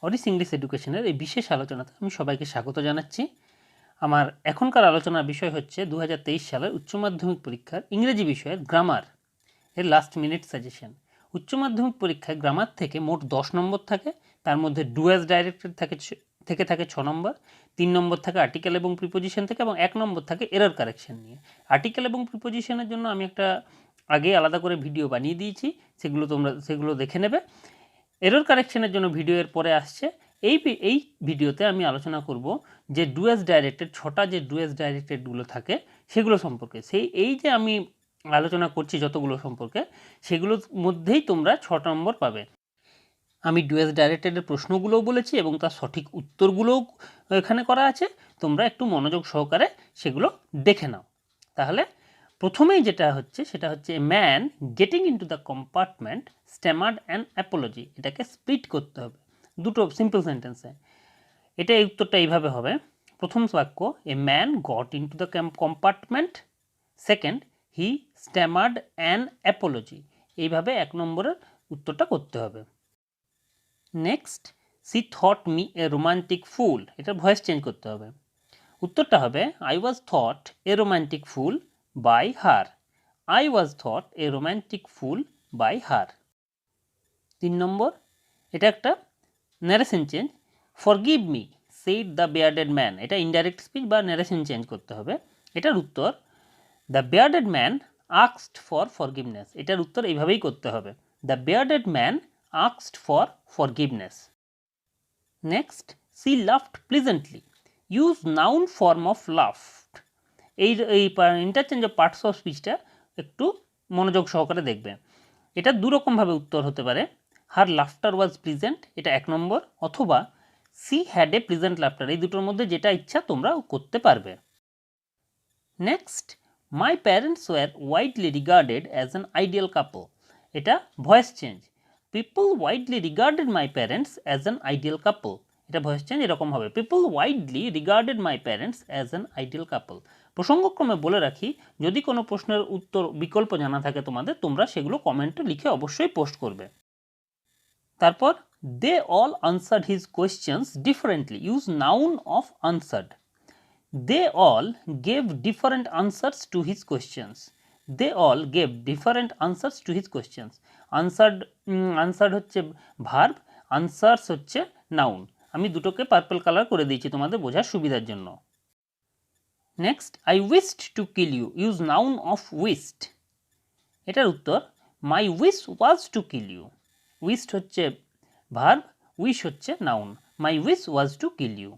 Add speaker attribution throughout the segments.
Speaker 1: অরিস English এডুকেশনের এই বিশেষ আলোচনাতে আমি সবাইকে স্বাগত জানাচ্ছি। আমার এখনকার আলোচনার বিষয় হচ্ছে 2023 সালের উচ্চ মাধ্যমিক পরীক্ষার ইংরেজি বিষয়ের গ্রামার এর লাস্ট মিনিট সাজেশন। উচ্চ মাধ্যমিক পরীক্ষায় গ্রামার থেকে মোট 10 নম্বর থাকে, তার মধ্যে ডু অ্যাজ ডাইরেক্টেড থাকে 6 নম্বর, 3 নম্বর থাকে আর্টিকেল এবং প্রিপোজিশন থেকে, এবং 1 নম্বর থাকে এরর কারেকশন নিয়ে। আর্টিকেল এবং প্রিপোজিশনের জন্য আমি একটা আগে আলাদা করে ভিডিও বানিয়ে দিয়েছি, সেগুলো দেখে নেবে। এরর কারেকশনের জন্য ভিডিও এর পরে আসছে। এই ভিডিওতে আমি আলোচনা করব যে ডু অ্যাজ ডাইরেক্টেড, 6টা যে ডু অ্যাজ ডাইরেক্টেডগুলো থাকে সেগুলো সম্পর্কে। এই যে আমি আলোচনা করছি যতগুলো সম্পর্কে, সেগুলোর মধ্যেই তোমরা 6 নম্বর পাবে। আমি ডু অ্যাজ ডাইরেক্টেডের প্রশ্নগুলোও বলেছি এবং তার সঠিক উত্তরগুলোও এখানে করা আছে। তোমরা একটু মনোযোগ সহকারে সেগুলো দেখে নাও। তাহলে প্রথমেই যেটা হচ্ছে সেটা হচ্ছে a man getting into the compartment stammered an apology. এটাকে স্প্লিট করতে হবে দুটো সিম্পল সেন্টেন্সে। এই উত্তরটা এইভাবে হবে। প্রথম বাক্য, a man got into the compartment, second he stammered an apology. এইভাবে 1 নম্বরের উত্তরটা করতে হবে। Next, she thought me a romantic fool. এটার ভয়েস চেঞ্জ করতে হবে। উত্তরটা হবে I was thought a romantic fool by her. I was thought a romantic fool by her. 3 নম্বর, এটা একটা narration change. Forgive me said the bearded man. এটা indirect speech বা ন্যারেশন চেঞ্জ করতে হবে। এটার উত্তর the bearded man asked for forgiveness. এটার উত্তর এইভাবেই করতে হবে, the bearded man asked for forgiveness. Next, she laughed pleasantly. Use noun form of laughed. এই ইন্টারচেঞ্জ অফ পার্টস অফ স্পিচটা একটু মনোযোগ সহকারে দেখবে। এটা দুরকমভাবে উত্তর হতে পারে। হার লাফটার ওয়াজ প্লিজেন্ট, এটা 1 নম্বর, অথবা she had a pleasant laughter. এই দুটোর মধ্যে যেটা ইচ্ছা তোমরা করতে পারবে। Next, my parents were widely regarded as an ideal couple. এটা voice change. People widely regarded my parents as an ideal couple. এটা ভয়েস চেঞ্জ এরকম হবে, people widely regarded my parents as an ideal couple. প্রসঙ্গক্রমে বলে রাখি, যদি কোনো প্রশ্নের উত্তর বিকল্প জানা থাকে তোমাদের, তোমরা সেগুলো কমেন্টে লিখে অবশ্যই পোস্ট করবে। তারপর, they all answered his questions differently. Use noun of answered. They all gave different answers to his questions. They all gave different answers to his questions. Answered হচ্ছে ভার্ব, আনসার্স হচ্ছে নাউন। আমি দুটোকে purple colour করে দিয়েছি তোমাদের বোঝার সুবিধার জন্য। Next, I wished to kill you. Use noun of wished. এটার উত্তর my wish was to kill you. Wished হচ্ছে ভার্ব, উইশ হচ্ছে noun. My wish was to kill you.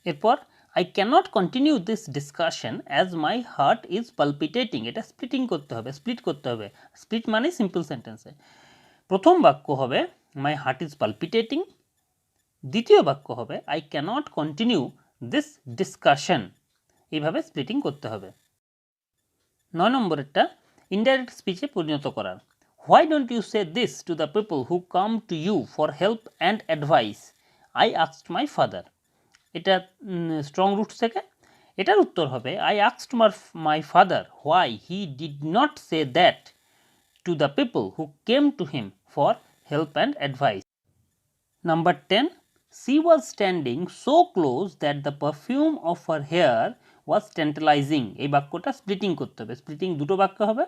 Speaker 1: এরপর, I cannot continue this discussion as my heart is palpitating. এটা split করতে হবে। Split মানে simple সেন্টেন্সে। প্রথম বাক্য হবে মাই হার্ট ইজ পালপিটেটিং, দ্বিতীয় বাক্য হবে I cannot continue this discussion. এইভাবে স্প্লিটিং করতে হবে। 9 নম্বরেরটা ইনডাইরেক্ট স্পিচে পরিণত করার। Why don't you say this to the people who come to you for help and advice? I asked my father. এটা স্ট্রং রুট থেকে। এটার উত্তর হবে I asked my father why he did not say that to the people who came to him for help and advice. Number 10, she was standing so close that the perfume of her hair was tantalizing. এই বাক্যটা splitting করতে হবে। Splitting দুটো বাক্য হবে।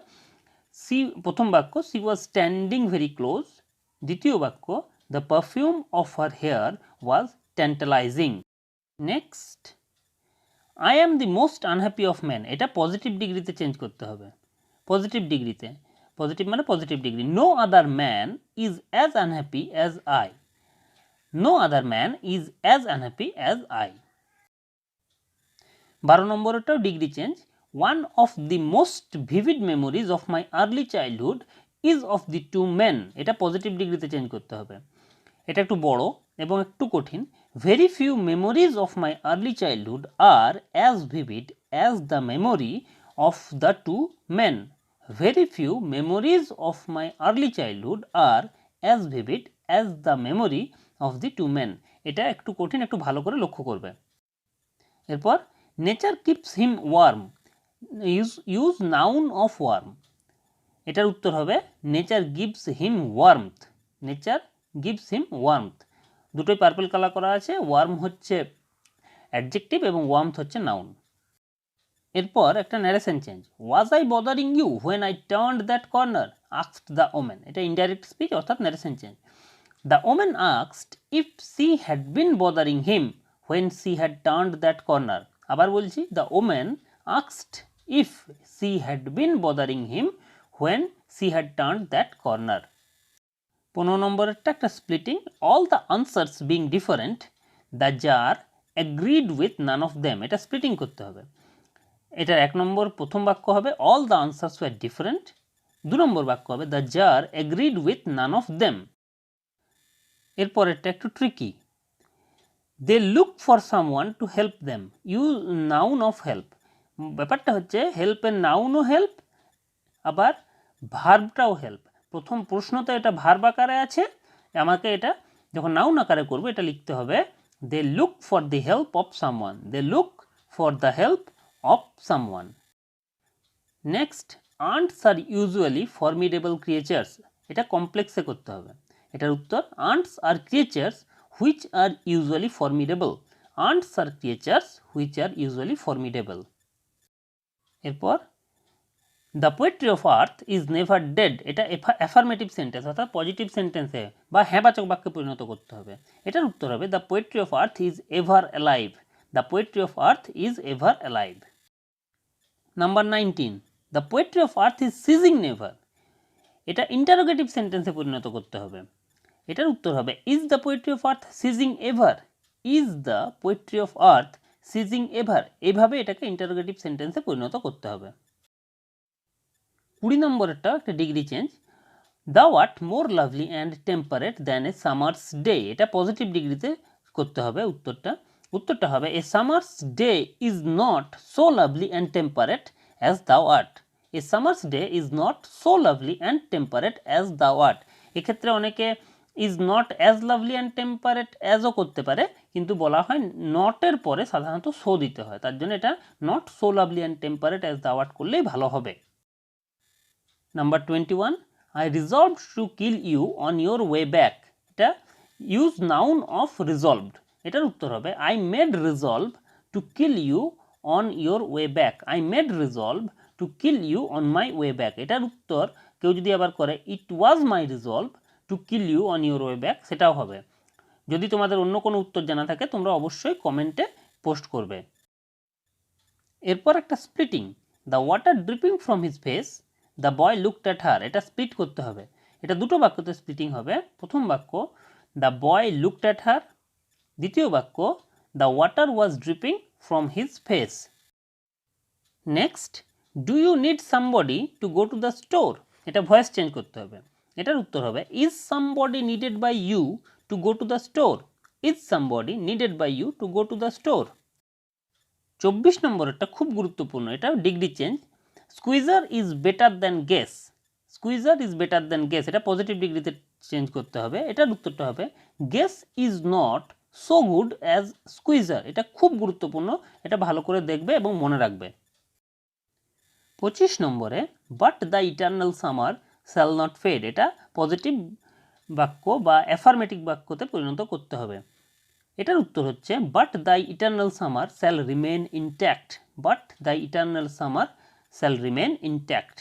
Speaker 1: প্রথম বাক্য, she was standing very close, দ্বিতীয় বাক্য, the perfume of her hair was tantalizing. Next, I am the most unhappy of man. এটা পজিটিভ ডিগ্রিতে চেঞ্জ করতে হবে। পজিটিভ মানে positive degree. No other man is as unhappy as I. No other man is as unhappy as I. 12 নম্বরটাও degree change. One of the most vivid memories of my early childhood is of the two men. এটা positive ডিগ্রিতে change করতে হবে। এটা একটু বড় এবং একটু কঠিন। Very few memories of my early childhood are as vivid as the memory of the two men. Very few memories of my early childhood are as vivid as the memory of the two men. এটা একটু কঠিন, একটু ভালো করে লক্ষ্য করবে। এরপর, nature keeps him warm. Use noun of warm. এটার উত্তর হবে nature gives him warmth. Nature gives him warmth. দুটোই পার্পল কালার করা আছে, ওয়ার্ম হচ্ছে অ্যাডজেক্টিভ এবং ওয়ার্মথ হচ্ছে নাউন। এরপর একটা narration change, was I bothering you when I turned that corner asked the women. এটা ইনডাইরেক্ট স্পিচ অর্থাৎ narration change. The women asked if she had been bothering him when she had turned that corner. আবার বলছি, the women asked if she had been bothering him when she had turned that corner. 15 নম্বরেরটা একটা splitting, all the answers being different the czar agreed with none of them. এটা splitting করতে হবে। এটার 1 নম্বর প্রথম বাক্য হবে all the answers were different, 2 নম্বর বাক্য হবে the czar agreed with none of them. এরপরেরটা একটু tricky, they look for someone to help them, use noun of help. ব্যাপারটা হচ্ছে হেল্পের নাউনও হেল্প, আবার ভার্বটাও হেল্প। প্রথম প্রশ্নতে এটা ভার্ব আকারে আছে, আমাকে এটা যখন নাউন আকারে করবো এটা লিখতে হবে they look for the help of someone, they look for the help of someone. Next, ants are usually formidable creatures. এটা কমপ্লেক্সে করতে হবে। এটার উত্তর, ants are creatures which are usually formidable, ants are creatures which are usually formidable. এরপর the poetry of earth is never dead. এটা affirmative sentence অর্থাৎ positive সেন্টেন্সে বা হ্যাঁবাচক বাক্যে পরিণত করতে হবে। এটার উত্তর হবে the poetry of earth is ever alive, the poetry of earth is ever alive. Number 19, the poetry of earth is seizing never. এটা ইন্টারোগেটিভ সেন্টেন্সে পরিণত করতে হবে। এটার উত্তর হবে is the poetry of earth seizing ever, is the poetry of earth seizing ever. এভাবে এটাকে ইন্টারোগেটিভ সেন্টেন্সে পরিণত করতে হবে। 20 নম্বরেরটা একটা degree change, thou art more lovely and temperate than a summer's day. এটা পজিটিভ ডিগ্রিতে করতে হবে। উত্তরটা হবে a summer's day is not so lovely and temperate as the art, a summer's day is not so lovely and temperate as the art. এক্ষেত্রে অনেকে is not as lovely and temperate অ্যাজও করতে পারে, কিন্তু বলা হয় নটের পরে সাধারণত সো দিতে হয়, তার জন্য এটা not so lovely and temperate as the what করলেই ভালো হবে। Number 21, I resolved to kill you on your way back. এটা ইউজ নাউন অফ রিজলভড। এটার উত্তর হবে I made resolve to kill you on your way back, I made resolve to kill you on my way back. এটার উত্তর কেউ যদি আবার করে it was my resolve to kill you on your way back, সেটাও হবে। যদি তোমাদের অন্য কোনো উত্তর জানা থাকে তোমরা অবশ্যই কমেন্টে পোস্ট করবে। এরপর একটা splitting, the water dripping from his face the boy looked at হার। এটা স্প্লিট করতে হবে। এটা দুটো বাক্যতে স্প্লিটিং হবে। প্রথম বাক্য the boy looked at her, দ্বিতীয় বাক্য the water was dripping from his face. Next, do you need somebody to go to the store. এটা ভয়েস চেঞ্জ করতে হবে। এটার উত্তর হবে is somebody needed by you to go to the store, is somebody needed by you to go to the store. 24 নম্বরেরটা খুব গুরুত্বপূর্ণ, এটা degree change, squeezer is better than guess, squeezer is better than guess. এটা positive ডিগ্রিতে change করতে হবে। এটার উত্তরটা হবে guess is not so good as squeezer. এটা খুব গুরুত্বপূর্ণ, এটা ভালো করে দেখবে এবং মনে রাখবে। 25 নম্বরে but the eternal summer shall not fade. এটা পজিটিভ বাক্য বা অ্যাফার্মেটিভ বাক্যতে পরিণত করতে হবে। এটার উত্তর হচ্ছে but the eternal summer shall remain intact, but the eternal summer shall remain intact.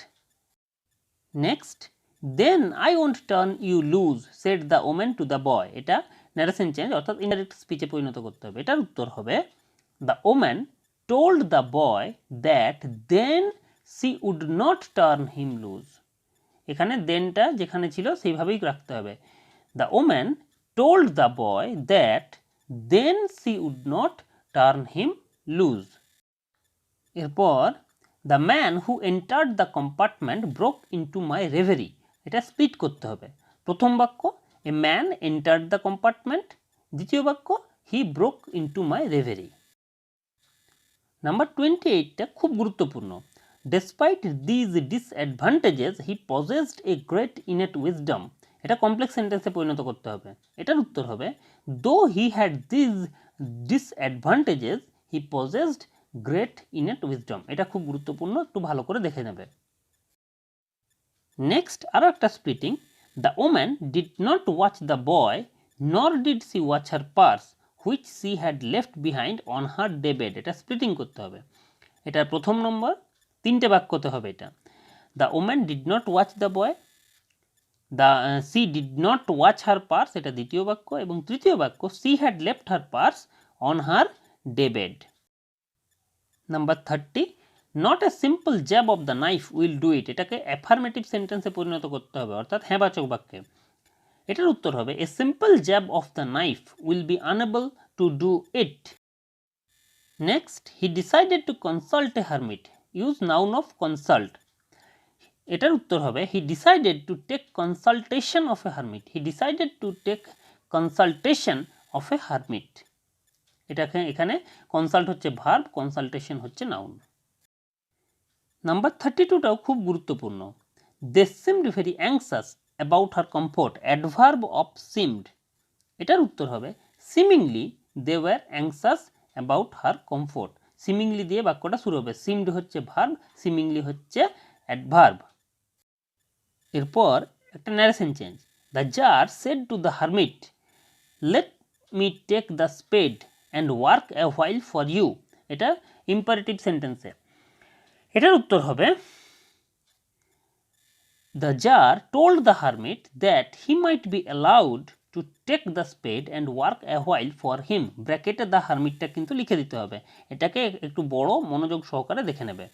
Speaker 1: Next, then I won't turn you loose said the woman to the boy. এটা narration change অর্থাৎ indirect speech এ পরিণত করতে হবে। এটার উত্তর হবে the woman told the boy that then she would not turn him loose. এখানে thenটা যেখানে ছিল সেইভাবেই রাখতে হবে। The woman told the boy that then she would not turn him loose. এরপর the man who entered the compartment broke into my reverie. এটা split করতে হবে। প্রথম বাক্য a man entered the compartment, দ্বিতীয় বাক্য he broke into my reverie. Number 28টা খুব গুরুত্বপূর্ণ, despite these disadvantages he possessed a great innate wisdom. এটা কমপ্লেক্স সেন্টেন্সে পরিণত করতে হবে। এটার উত্তর হবে though he had these disadvantages he possessed great innate wisdom. এটা খুব গুরুত্বপূর্ণ, একটু ভালো করে দেখে নেবে। নেক্সট আরও একটা splitting, the woman did not watch the boy nor did she watch her purse which she had left behind on her day bed. এটা স্প্লিটিং করতে হবে। এটার প্রথম নম্বর, তিনটে বাক্যতে হবে এটা। The woman did not watch the boy, she did not watch her purse, এটা দ্বিতীয় বাক্য, এবং তৃতীয় বাক্য she had left her purse on her day bed. Number 30, not A simple jab of the knife will do it. এটাকে affirmative সেন্টেন্সে পরিণত করতে হবে, অর্থাৎ হ্যাঁবাচক বাক্যে। এটার উত্তর হবে a simple jab of the knife will be unable to do it. Next, he decided to consult a hermit. Use noun of consult. এটার উত্তর হবে he decided to take consultation of a hermit. He decided to take consultation of a hermit. এটাকে এখানে consult হচ্ছে verb, consultation হচ্ছে noun. Number 32টাও খুব গুরুত্বপূর্ণ। They seemed very anxious about her comfort. Adverb of seemed. এটার উত্তর হবে seemingly they were anxious about her comfort. Seemingly দিয়ে বাক্যটা শুরু হবে। সিমড হচ্ছে ভার্ব, সিমিংলি হচ্ছে অ্যাডভার্ব। এরপর একটা narration change. The czar said to the hermit let me take the spade and work a while for you. এটা imperative সেন্টেন্সে। এটার উত্তর হবে the czar told the hermit that he might be allowed to take the spade and work a while for him. ব্র্যাকেটে the হারমিটটা কিন্তু লিখে দিতে হবে। এটাকে একটু বড় মনোযোগ সহকারে দেখে নেবে।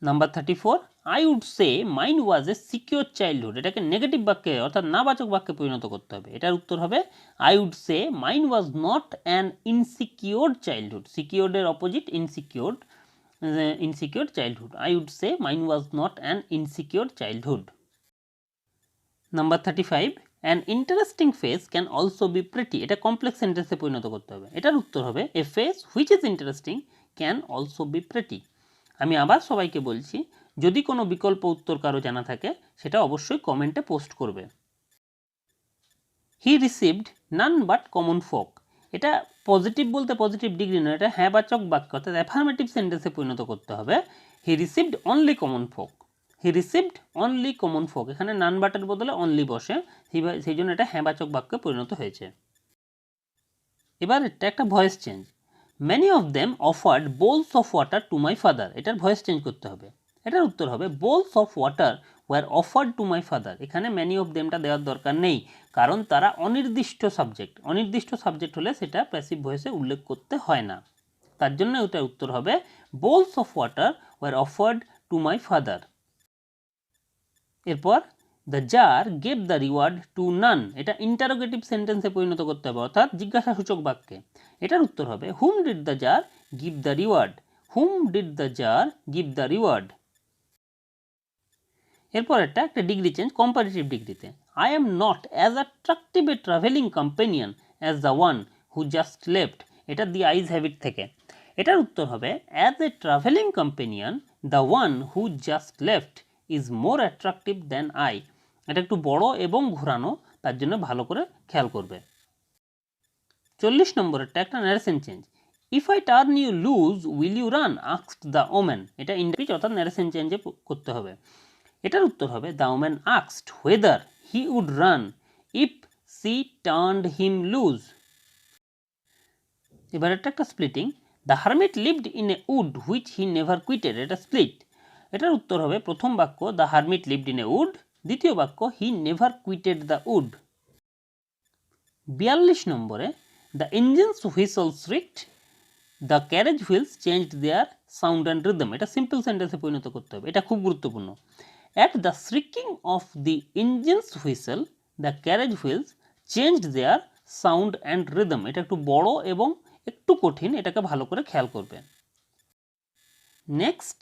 Speaker 1: Number 34, I would say mine was a secure childhood. এটাকে নেগেটিভ বাক্যে অর্থাৎ নাবাচক বাক্যে পরিণত করতে হবে। এটার উত্তর হবে I would say mine was not an insecure childhood. সিকিউর্ডের opposite insecure, insecure childhood. I would say mine was not an insecure childhood. Number 35, an interesting face can also be pretty. এটা কমপ্লেক্স সেন্টেন্সে পরিণত করতে হবে। এটার উত্তর হবে a face which is interesting can also be pretty. আমি আবার সবাইকে বলছি, যদি কোনো বিকল্প উত্তর কারো জানা থাকে সেটা অবশ্যই কমেন্টে পোস্ট করবে। হি received none but common folk. এটা পজিটিভ বলতে পজিটিভ ডিগ্রি নয়, এটা হ্যাঁবাচক বাক্য অর্থাৎ অ্যাফার্মেটিভ সেন্টেন্সে পরিণত করতে হবে। হি রিসিভড অনলি কমন ফোক। হি রিসিভড অনলি কমন ফোক। এখানে নান বাটের বদলে অনলি বসে, সেই জন্য এটা হ্যাঁবাচক বাক্যে পরিণত হয়েছে। এবার এটা একটা voice change. Many of them offered bowls of water to my father. এটার ভয়েস চেঞ্জ করতে হবে। এটার উত্তর হবে bowls of water were offered to my father. এখানে many of themটা দেওয়ার দরকার নেই, কারণ তারা অনির্দিষ্ট সাবজেক্ট। অনির্দিষ্ট সাবজেক্ট হলে সেটা প্যাসিভ ভয়েসে উল্লেখ করতে হয় না। তার জন্য এটার উত্তর হবে bowls of water were offered to my father. এরপর the czar gave the reward to none. এটা ইন্টারোগেটিভ সেন্টেন্সে পরিণত করতে হবে, অর্থাৎ জিজ্ঞাসাসূচক বাক্যে। এটার উত্তর হবে whom did the czar give the reward. Whom did the czar give the reward. এরপর একটা ডিগ্রি চেঞ্জ কম্পারেটিভ ডিগ্রিতে। I am not as attractive a travelling companion as the one who just left. এটা the eyes habit থেকে। এটার উত্তর হবে as a travelling companion the one who just left is more attractive than I. এটা একটু বড় এবং ঘোরানো, তার জন্য ভালো করে খেয়াল করবে। 40 নম্বরেরটা একটা narration change. If I turn you loose will you run asked the woman. এটা ইনডাইরেক্ট অর্থাৎ ন্যারেশন চেঞ্জে করতে হবে। এটার উত্তর হবে the woman asked whether he would run if she turned him loose. এবার একটা splitting. The hermit lived in a wood which he never quitted. এটা স্প্লিট। এটার উত্তর হবে প্রথম বাক্য the hermit lived in a wood, দ্বিতীয় বাক্য হি নেভার কুইটেড দ্য উড। 42 নম্বরে the engine's whistle shrieked the carriage wheels changed their sound and rhythm. এটা সিম্পল সেন্টেন্সে পরিণত করতে হবে। এটা খুব গুরুত্বপূর্ণ। At the shrieking of the engine's whistle the carriage wheels changed their sound and rhythm. এটা একটু বড় এবং একটু কঠিন, এটাকে ভালো করে খেয়াল করবে। Next,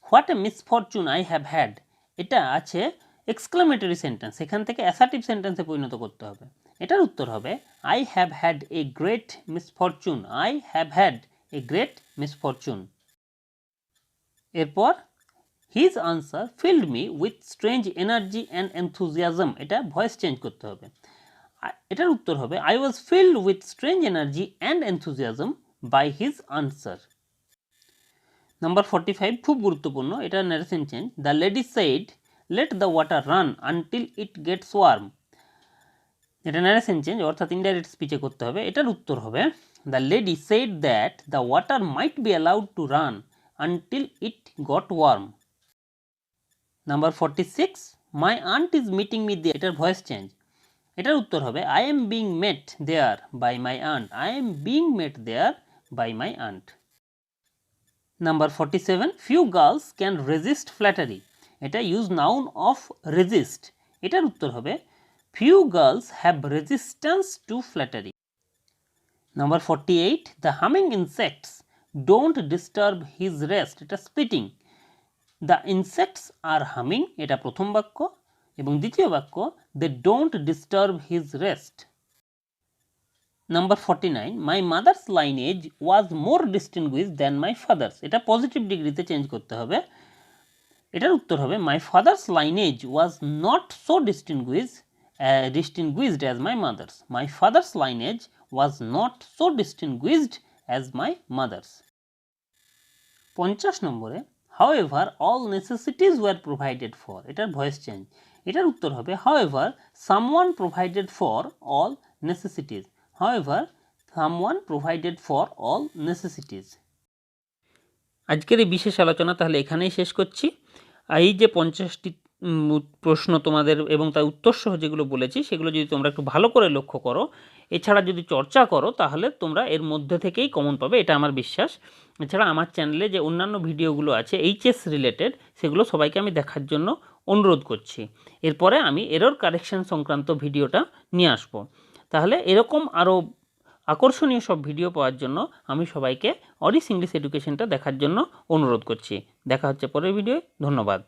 Speaker 1: what a misfortune I have had. এটা আছে এক্সক্লামেটরি সেন্টেন্স, এখান থেকে অ্যাসার্টিভ সেন্টেন্সে পরিণত করতে হবে। এটার উত্তর হবে I have had a great misfortune. I have had a great misfortune. এরপর his answer filled me with strange energy and enthusiasm. এটা ভয়েস চেঞ্জ করতে হবে। এটার উত্তর হবে I was filled with strange energy and enthusiasm by his answer. Number 45 খুব গুরুত্বপূর্ণ। এটা narration change. The lady said let the water run until it gets warm. এটা ন্যারেশন চেঞ্জ অর্থাৎ ইনডাইরেক্ট স্পিচে করতে হবে। এটার উত্তর হবে the lady said that the water might be allowed to run until it got warm. Number 46, my aunt is meeting me there. এটার voice change. এটার উত্তর হবে I am being met there by my aunt. I am being met there by my aunt. Number 47, few girls can resist flattery. এটা use noun of resist. এটার উত্তর হবে few girls have resistance to flattery. Number 48, the humming insects don't disturb his rest. এটা splitting. The insects are humming, এটা প্রথম বাক্য, এবং দ্বিতীয় বাক্য they don't disturb his rest. Number 49, my mother's lineage was more distinguished than my father's. এটা positive ডিগ্রিতে change করতে হবে। এটার উত্তর হবে my father's lineage was not so distinguished as my mother's. My father's lineage was not so distinguished as my mother's. 50 নম্বরে however all necessities were provided for. এটার voice change. এটার উত্তর হবে however someone provided for all necessities. However someone provided for all necessities. আজকের এই বিশেষ আলোচনা তাহলে এখানেই শেষ করছি। এই যে 50টি প্রশ্ন তোমাদের এবং তার উত্তর সহ যেগুলো বলেছি সেগুলো যদি তোমরা একটু ভালো করে লক্ষ্য করো, এছাড়া যদি চর্চা করো, তাহলে তোমরা এর মধ্যে থেকেই কমন পাবে, এটা আমার বিশ্বাস। এছাড়া আমার চ্যানেলে যে অন্যান্য ভিডিওগুলো আছে এইচএস রিলেটেড, সেগুলো সবাইকে আমি দেখার জন্য অনুরোধ করছি। এরপরে আমি এরর কারেকশন সংক্রান্ত ভিডিওটা নিয়ে আসবো। তাহলে এরকম আরও আকর্ষণীয় সব ভিডিও পাওয়ার জন্য আমি সবাইকে অরিস ইংলিশ এডুকেশনটা দেখার জন্য অনুরোধ করছি। দেখা হচ্ছে পরের ভিডিওয়। ধন্যবাদ।